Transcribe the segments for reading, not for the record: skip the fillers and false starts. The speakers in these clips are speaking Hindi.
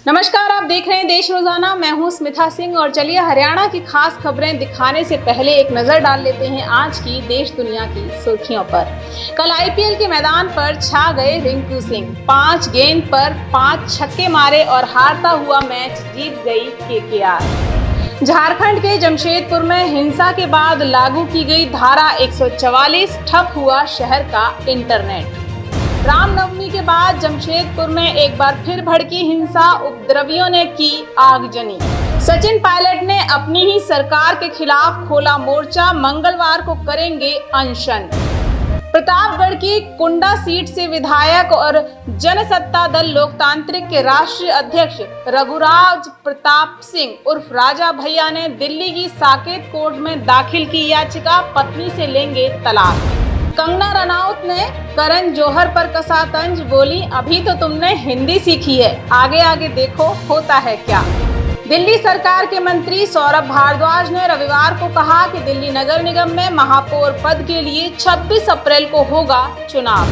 नमस्कार, आप देख रहे हैं देश रोजाना। मैं हूं स्मिता सिंह और चलिए हरियाणा की खास खबरें दिखाने से पहले एक नजर डाल लेते हैं आज की देश दुनिया की सुर्खियों पर। कल आईपीएल के मैदान पर छा गए रिंकू सिंह। 5 गेंद पर 5 छक्के मारे और हारता हुआ मैच जीत गई केकेआर। झारखंड के जमशेदपुर में हिंसा के बाद लागू की गई धारा 144, ठप हुआ शहर का इंटरनेट। रामनवमी के बाद जमशेदपुर में एक बार फिर भड़की हिंसा, उपद्रवियों ने की आगजनी। सचिन पायलट ने अपनी ही सरकार के खिलाफ खोला मोर्चा, मंगलवार को करेंगे अनशन। प्रतापगढ़ की कुंडा सीट से विधायक और जनसत्ता दल लोकतांत्रिक के राष्ट्रीय अध्यक्ष रघुराज प्रताप सिंह उर्फ राजा भैया ने दिल्ली की साकेत कोर्ट में दाखिल की याचिका, पत्नी से लेंगे तलाक। कंगना रनौत ने करण जौहर पर कसा तंज, बोली अभी तो तुमने हिंदी सीखी है, आगे आगे देखो होता है क्या। दिल्ली सरकार के मंत्री सौरभ भारद्वाज ने रविवार को कहा कि दिल्ली नगर निगम में महापौर पद के लिए 26 अप्रैल को होगा चुनाव।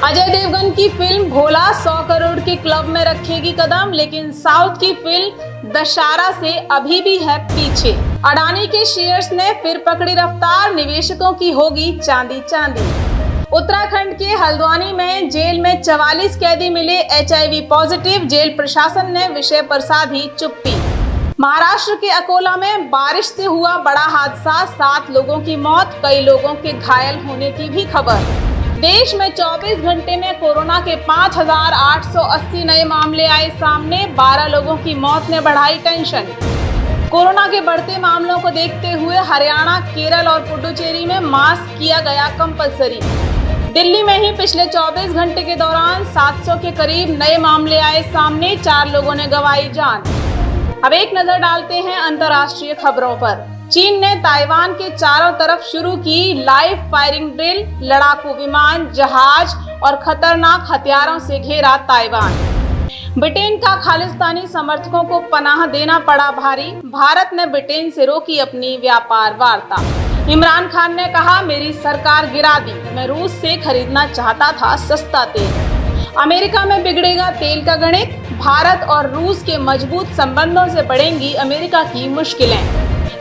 अजय देवगन की फिल्म भोला 100 करोड़ के क्लब में रखेगी कदम, लेकिन साउथ की फिल्म दशहरा से अभी भी है पीछे। अडानी के शेयर्स ने फिर पकड़ी रफ्तार, निवेशकों की होगी चांदी चांदी। उत्तराखंड के हल्द्वानी में जेल में 44 कैदी मिले HIV पॉजिटिव, जेल प्रशासन ने विषय पर साधी चुप्पी। महाराष्ट्र के अकोला में बारिश से हुआ बड़ा हादसा, 7 लोगों की मौत, कई लोगों के घायल होने की भी खबर। देश में 24 घंटे में कोरोना के 5,880 नए मामले आए सामने, 12 लोगों की मौत ने बढ़ाई टेंशन। कोरोना के बढ़ते मामलों को देखते हुए हरियाणा, केरल और पुडुचेरी में मास्क किया गया कंपलसरी। दिल्ली में ही पिछले 24 घंटे के दौरान 700 के करीब नए मामले आए सामने, 4 लोगों ने गंवाई जान। अब एक नजर डालते हैं अंतर्राष्ट्रीय खबरों पर। चीन ने ताइवान के चारों तरफ शुरू की लाइव फायरिंग ड्रिल, लड़ाकू विमान, जहाज और खतरनाक हथियारों से घेरा ताइवान। ब्रिटेन का खालिस्तानी समर्थकों को पनाह देना पड़ा भारी, भारत ने ब्रिटेन से रोकी अपनी व्यापार वार्ता। इमरान खान ने कहा मेरी सरकार गिरा दी, मैं रूस से खरीदना चाहता था सस्ता तेल। अमेरिका में बिगड़ेगा तेल का गणित, भारत और रूस के मजबूत संबंधों से बढ़ेंगी अमेरिका की मुश्किलें।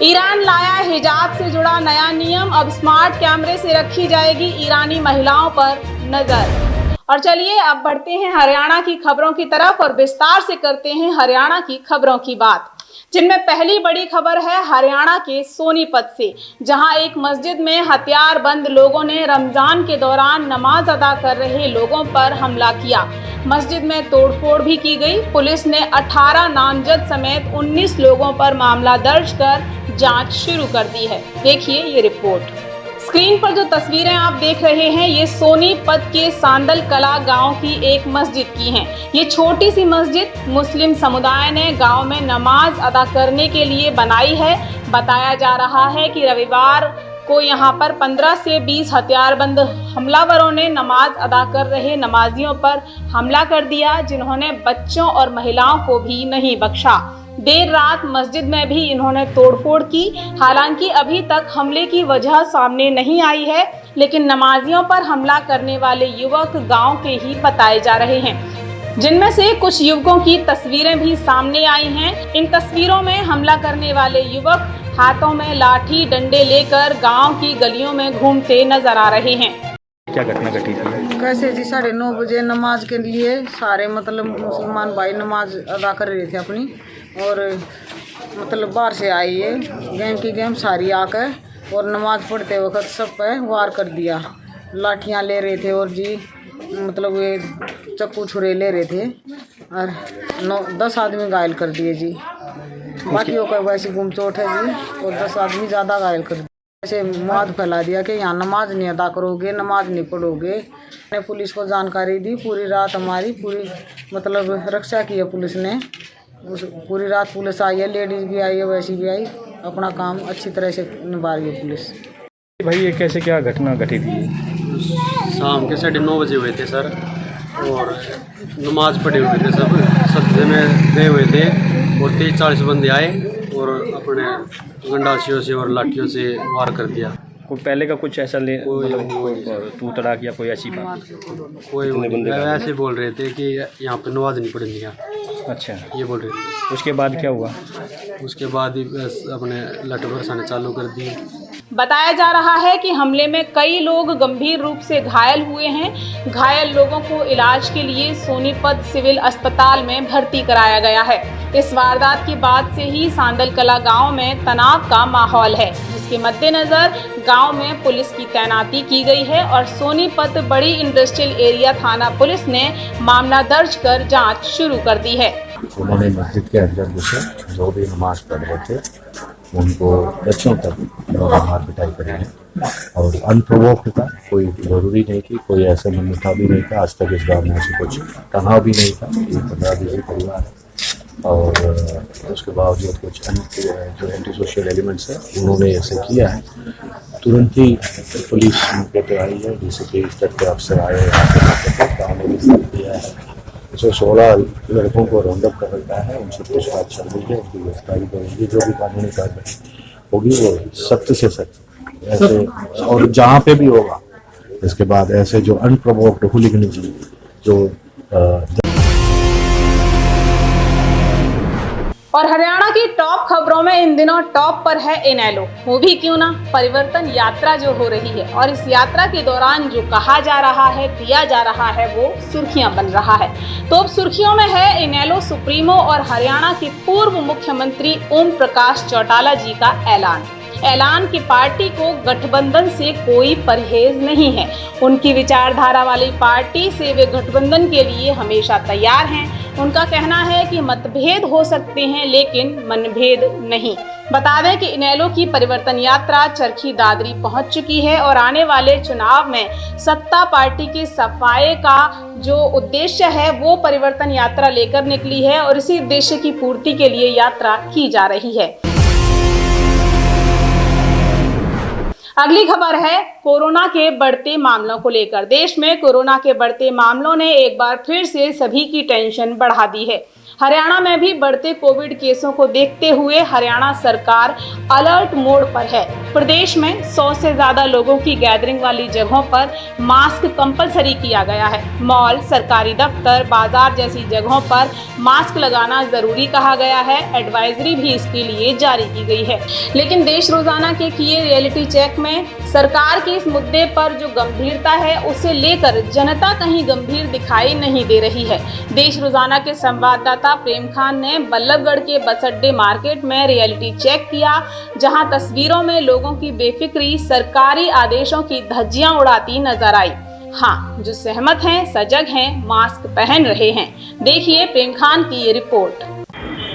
ईरान लाया हिजाब से जुड़ा नया नियम, अब स्मार्ट कैमरे से रखी जाएगी ईरानी महिलाओं पर नजर। और चलिए अब बढ़ते हैं हरियाणा की खबरों की तरफ और विस्तार से करते हैं हरियाणा की खबरों की बात, जिनमें पहली बड़ी खबर है हरियाणा के सोनीपत से, जहां एक मस्जिद में हथियारबंद लोगों ने रमजान के दौरान नमाज अदा कर रहे लोगों पर हमला किया। मस्जिद में तोड़फोड़ भी की गई। पुलिस ने 18 नामजद समेत 19 लोगों पर मामला दर्ज कर जांच शुरू कर दी है। देखिए ये रिपोर्ट। स्क्रीन पर जो तस्वीरें आप देख रहे हैं ये सोनीपत के सांदल कला गांव की एक मस्जिद की हैं। ये छोटी सी मस्जिद मुस्लिम समुदाय ने गांव में नमाज अदा करने के लिए बनाई है। बताया जा रहा है कि रविवार को यहां पर 15 से 20 हथियारबंद हमलावरों ने नमाज अदा कर रहे नमाजियों पर हमला कर दिया, जिन्होंने बच्चों और महिलाओं को भी नहीं बख्शा। देर रात मस्जिद में भी इन्होंने तोड़फोड़ की। हालांकि अभी तक हमले की वजह सामने नहीं आई है, लेकिन नमाजियों पर हमला करने वाले युवक गांव के ही बताए जा रहे हैं, जिनमें से कुछ युवकों की तस्वीरें भी सामने आई हैं। इन तस्वीरों में हमला करने वाले युवक हाथों में लाठी डंडे लेकर गांव की गलियों में घूमते नजर आ रहे हैं। क्या घटना घटी थी? कैसे जी 9:30 बजे नमाज के लिए सारे मुसलमान भाई नमाज अदा कर रहे थे अपनी, और बाहर से आई है गेम सारी आकर और नमाज पढ़ते वक्त सब पे वार कर दिया। लाठियाँ ले रहे थे और जी ये चक्कू छुरे ले रहे थे और 9-10 आदमी घायल कर दिए जी। बाकियों का वैसी गुमचोट है जी, और 10 आदमी ज़्यादा घायल कर दिए। ऐसे माद फैला दिया कि यहाँ नमाज नहीं अदा करोगे, नमाज नहीं पढ़ोगे। ने पुलिस को जानकारी दी, पूरी रात हमारी पूरी रक्षा की है पुलिस ने। पूरी रात पुलिस आई है, लेडीज़ भी आई है, वैसी भी आई, अपना काम अच्छी तरह से निभा रही है पुलिस। भाई ये कैसे क्या घटना घटी थी? शाम के 9:30 बजे हुए थे सर, और नमाज पढ़े हुए थे, सब सब्जे में गए हुए थे और 30-40 बंदे आए और अपने गंडासियों से और लाठियों से वार कर दिया। कोई पहले का कुछ ऐसा तू तड़ाक या कोई ऐसी बात? कोई ऐसे बोल रहे थे कि यहाँ पे नमाज नहीं पढ़नी है। अच्छा, ये बोल रहे थे। उसके बाद क्या हुआ? उसके बाद ही बस अपने लठ बरसाने चालू कर दिए। बताया जा रहा है कि हमले में कई लोग गंभीर रूप से घायल हुए हैं। घायल लोगों को इलाज के लिए सोनीपत सिविल अस्पताल में भर्ती कराया गया है। इस वारदात के बाद से ही सांदलकला गांव में तनाव का माहौल है, जिसके मद्देनजर गांव में पुलिस की तैनाती की गई है और सोनीपत बड़ी इंडस्ट्रियल एरिया थाना पुलिस ने मामला दर्ज कर जांच शुरू कर दी है। उन्होंने मस्जिद के अंदर जैसे जो भी नमाज पढ़ रहे थे उनको बच्चों तक मार पिटाई करी है और अनप्रोवोक्ड था। कोई ज़रूरी नहीं थी, कोई ऐसा मनमुटाव भी नहीं था। आज तक इस गाँव में ऐसे कुछ तनाव भी नहीं था। ये 15-20 परिवार है और उसके बावजूद कुछ जो एंटी सोशल एलिमेंट्स है उन्होंने ऐसे किया है। तुरंत ही पुलिस मौके पर आई है, डीसीपी स्तर के अफसर आए हैं, गाँव में भी किया है। 116 लड़कों को राउंड अप कर रखा है, उनसे पूछताछ चल रही है, उनकी गिरफ्तारी करेंगे। जो भी कानूनी कार्रवाई होगी वो सख्त से सख्त ऐसे और जहाँ पे भी होगा इसके बाद ऐसे जो अनप्रोवोक्ड हुलिगनिज्म जो और हरियाणा की टॉप खबरों में इन दिनों टॉप पर है इनेलो। वो भी क्यों ना, परिवर्तन यात्रा जो हो रही है और इस यात्रा के दौरान जो कहा जा रहा है, किया जा रहा है, वो सुर्खियां बन रहा है। तो अब सुर्खियों में है इनेलो सुप्रीमो और हरियाणा के पूर्व मुख्यमंत्री ओम प्रकाश चौटाला जी का ऐलान की पार्टी को गठबंधन से कोई परहेज नहीं है। उनकी विचारधारा वाली पार्टी से वे गठबंधन के लिए हमेशा तैयार हैं। उनका कहना है कि मतभेद हो सकते हैं लेकिन मनभेद नहीं। बता दें कि इनेलो की परिवर्तन यात्रा चरखी दादरी पहुंच चुकी है और आने वाले चुनाव में सत्ता पार्टी के सफाए का जो उद्देश्य है वो परिवर्तन यात्रा लेकर निकली है और इसी उद्देश्य की पूर्ति के लिए यात्रा की जा रही है। अगली खबर है कोरोना के बढ़ते मामलों को लेकर। देश में कोरोना के बढ़ते मामलों ने एक बार फिर से सभी की टेंशन बढ़ा दी है। हरियाणा में भी बढ़ते कोविड केसों को देखते हुए हरियाणा सरकार अलर्ट मोड पर है। प्रदेश में 100 से ज्यादा लोगों की गैदरिंग वाली जगहों पर मास्क कंपलसरी किया गया है। मॉल, सरकारी दफ्तर, बाजार जैसी जगहों पर मास्क लगाना जरूरी कहा गया है। एडवाइजरी भी इसके लिए जारी की गई है। लेकिन देश रोजाना के किए रियलिटी चेक में सरकार की इस मुद्दे पर जो गंभीरता है उसे लेकर जनता कहीं गंभीर दिखाई नहीं दे रही है। देश रोजाना के संवाददाता प्रेम खान ने बल्लभगढ़ के बस अड्डे मार्केट में रियलिटी चेक किया, जहां तस्वीरों में लोगों की बेफिक्री सरकारी आदेशों की धज्जियां उड़ाती नजर आई। हाँ, जो सहमत हैं, सजग हैं, मास्क पहन रहे हैं। देखिए प्रेम खान की ये रिपोर्ट।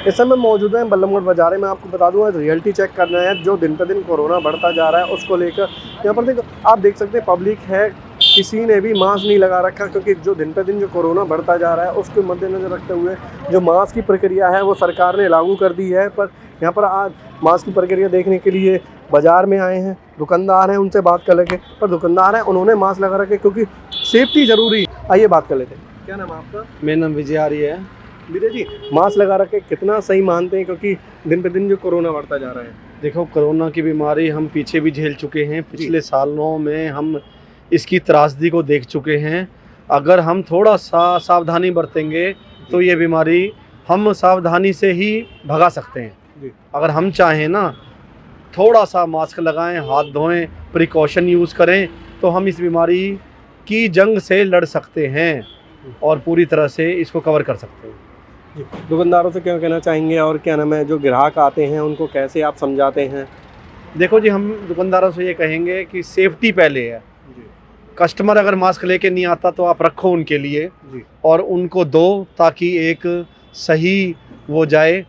इस समय मौजूद है बल्लभगढ़ बाजार में। आपको बता दूं रियलिटी चेक करना है जो दिन पर दिन कोरोना बढ़ता जा रहा है उसको लेकर। यहाँ पर देखो, आप देख सकते हैं पब्लिक है, किसी ने भी मास्क नहीं लगा रखा क्योंकि जो दिन पर दिन जो कोरोना बढ़ता जा रहा है उसको मद्देनजर रखते हुए जो मास्क की प्रक्रिया है वो सरकार ने लागू कर दी है। पर यहाँ पर आज मास्क की प्रक्रिया देखने के लिए बाजार में आए हैं, दुकानदार हैं, उनसे बात कर लेंगे। पर दुकानदार हैं, उन्होंने मास्क लगा रखे क्योंकि सेफ्टी जरूरी। आइए बात कर लेते हैं। क्या नाम है आपका? मेरा नाम विजय आर्य है। विजय जी, मास्क लगा रखे कितना सही मानते हैं क्योंकि दिन पे दिन जो कोरोना बढ़ता जा रहा है? देखो, कोरोना की बीमारी हम पीछे भी झेल चुके हैं। पिछले सालों में हम इसकी त्रासदी को देख चुके हैं। अगर हम थोड़ा सा सावधानी बरतेंगे तो ये बीमारी हम सावधानी से ही भगा सकते हैं। अगर हम चाहें ना, थोड़ा सा मास्क लगाएं, हाथ धोएं, प्रिकॉशन यूज़ करें तो हम इस बीमारी की जंग से लड़ सकते हैं और पूरी तरह से इसको कवर कर सकते हैं। दुकानदारों से क्या कहना चाहेंगे और क्या नाम है जो ग्राहक आते हैं उनको कैसे आप समझाते हैं? देखो जी, हम दुकानदारों से ये कहेंगे कि सेफ्टी पहले है। कस्टमर अगर मास्क लेके नहीं आता तो आप रखो उनके लिए जी, और उनको दो ताकि एक सही वो जाए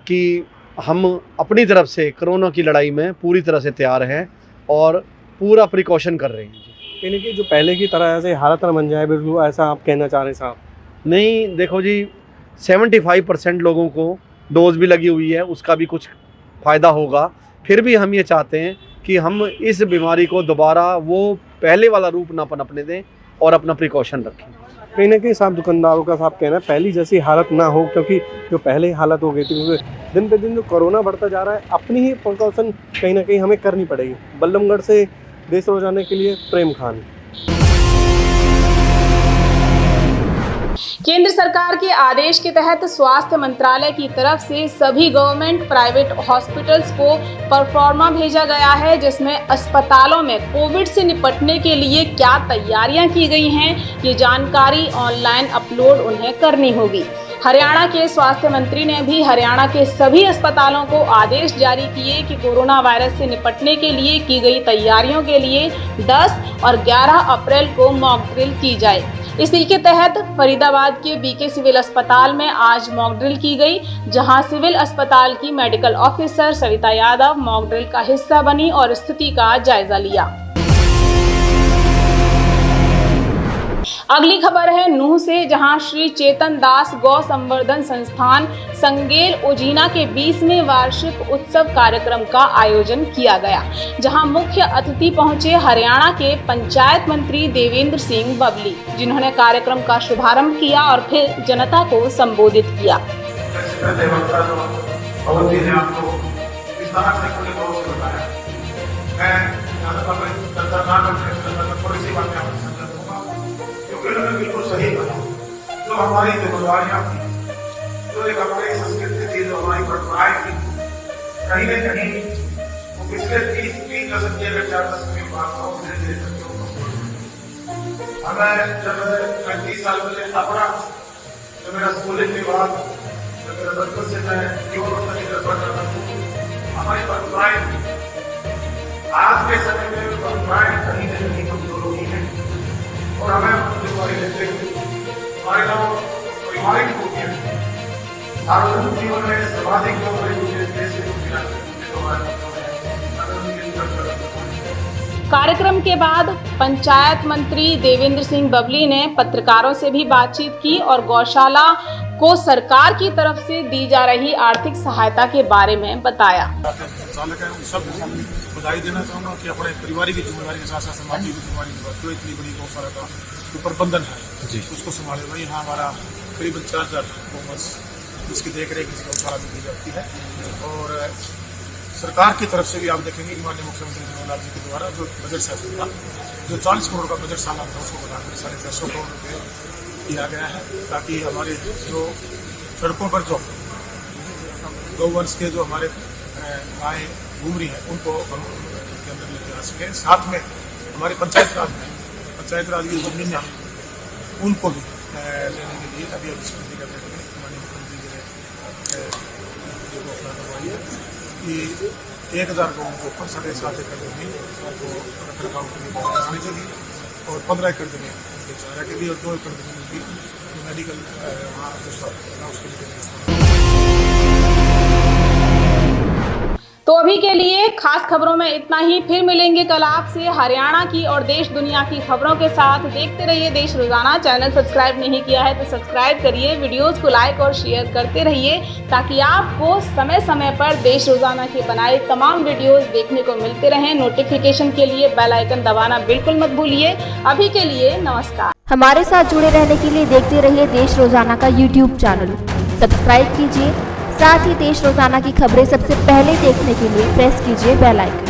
कि हम अपनी तरफ से कोरोना की लड़ाई में पूरी तरह से तैयार हैं और पूरा प्रिकॉशन कर रहे हैं। यानी कि जो पहले की तरह ऐसे हालत न बन जाए बिल्कुल, ऐसा आप कहना चाह रहे हैं साहब? नहीं, देखो जी, 75% लोगों को डोज भी लगी हुई है, उसका भी कुछ फ़ायदा होगा। फिर भी हम ये चाहते हैं कि हम इस बीमारी को दोबारा वो पहले वाला रूप ना पनपने दें और अपना प्रिकॉशन रखें। कहीं ना कहीं साहब दुकानदारों का साहब कहना है पहली जैसी हालत ना हो, क्योंकि जो पहले हालत हो गई थी क्योंकि दिन पे दिन जो कोरोना बढ़ता जा रहा है, अपनी ही प्रिकॉशन कहीं ना कहीं हमें करनी पड़ेगी। बल्लभगढ़ से देश रोजाना के लिए प्रेम खान। केंद्र सरकार के आदेश के तहत स्वास्थ्य मंत्रालय की तरफ से सभी गवर्नमेंट प्राइवेट हॉस्पिटल्स को परफॉर्मा भेजा गया है, जिसमें अस्पतालों में कोविड से निपटने के लिए क्या तैयारियां की गई हैं, ये जानकारी ऑनलाइन अपलोड उन्हें करनी होगी। हरियाणा के स्वास्थ्य मंत्री ने भी हरियाणा के सभी अस्पतालों को आदेश जारी किए कि कोरोना वायरस से निपटने के लिए की गई तैयारियों के लिए 10 और 11 अप्रैल को मॉक ड्रिल की जाए। इसी के तहत फरीदाबाद के बीके सिविल अस्पताल में आज मॉक ड्रिल की गई, जहां सिविल अस्पताल की medical officer Savita Yadav mock drill का हिस्सा बनी और स्थिति का जायजा लिया। अगली खबर है नूंह से, जहां श्री चेतन दास गौ संवर्धन संस्थान संगेल ओजीना के 20वें वार्षिक उत्सव कार्यक्रम का आयोजन किया गया, जहां मुख्य अतिथि पहुंचे हरियाणा के पंचायत मंत्री देवेंद्र सिंह बबली, जिन्होंने कार्यक्रम का शुभारंभ किया और फिर जनता को संबोधित किया। बिल्कुल सही बना जो हमारी जिम्मेदारियां थी, जो एक हमारी संस्कृति थी, जो हमारी परंपराएं थी, कहीं न कहीं वो पिछले 30 दशक के 4 दशक की बात था, धीरे धीरे करके हमें जब 30 साल पहले अपना जब मेरा स्कूलिंग के बाद जब मेरा बचपन से मैं जीवन पढ़ रहा था, हमारी परंपराएं आज के समय में परंपराएं कहीं न कहीं कमजोर हो गई है और हमें हमारे गाँव पारिवारिक होती है, सार्वजनिक जीवन में सामाजिक कार्यक्रम के बाद पंचायत मंत्री देवेंद्र सिंह बबली ने पत्रकारों से भी बातचीत की और गौशाला को सरकार की तरफ से दी जा रही आर्थिक सहायता के बारे में बताया। बधाई देना चाहूँगा कि अपने पारिवारिक जिम्मेदारी के साथ साथ सामाजिक जिम्मेदारी जो इतनी बड़ी गौशाला का जो प्रबंधन है उसको संभालेगा। यहाँ हमारा करीबन 4000 गौवंश जिसकी देखरेख इस गौशाला में की जाती है और सरकार की तरफ से भी आप देखेंगे कि माननीय मुख्यमंत्री मनोहर जी के द्वारा जो बजट सेशन था, जो 40 करोड़ का बजट सालाना था, उसको बढ़ाकर 350 करोड़ रुपये किया गया है, ताकि हमारे जो सड़कों पर जो गौवंश के जो हमारे गाय घूम रही है उनको हम के अंदर लेके आ सकें। साथ में हमारे पंचायत राज की जमीन उनको भी लेने के लिए अभी स्थिति करने के लिए हमारे मुख्यमंत्री जी ने जो घोषणा करवाई है कि 1000 गाँवों के ऊपर 7.5 एकड़ जमीन को रखरखाव के लिए बनाने के लिए और 15 एकड़ जमीन चारा के लिए और 2 एकड़ जमीन की मेडिकल वहाँ उसके लिए। तो अभी के लिए खास खबरों में इतना ही। फिर मिलेंगे कल आपसे हरियाणा की और देश दुनिया की खबरों के साथ। देखते रहिए देश रोजाना। चैनल सब्सक्राइब नहीं किया है तो सब्सक्राइब करिए, वीडियोस को लाइक और शेयर करते रहिए ताकि आपको समय समय पर देश रोजाना के बनाए तमाम वीडियोस देखने को मिलते रहें। नोटिफिकेशन के लिए बेल आइकन दबाना बिल्कुल मत भूलिए। अभी के लिए नमस्कार। हमारे साथ जुड़े रहने के लिए देखते रहिए देश रोजाना का YouTube चैनल सब्सक्राइब कीजिए। साथ ही देश रोजाना की खबरें सबसे पहले देखने के लिए प्रेस कीजिए बेल आइकन।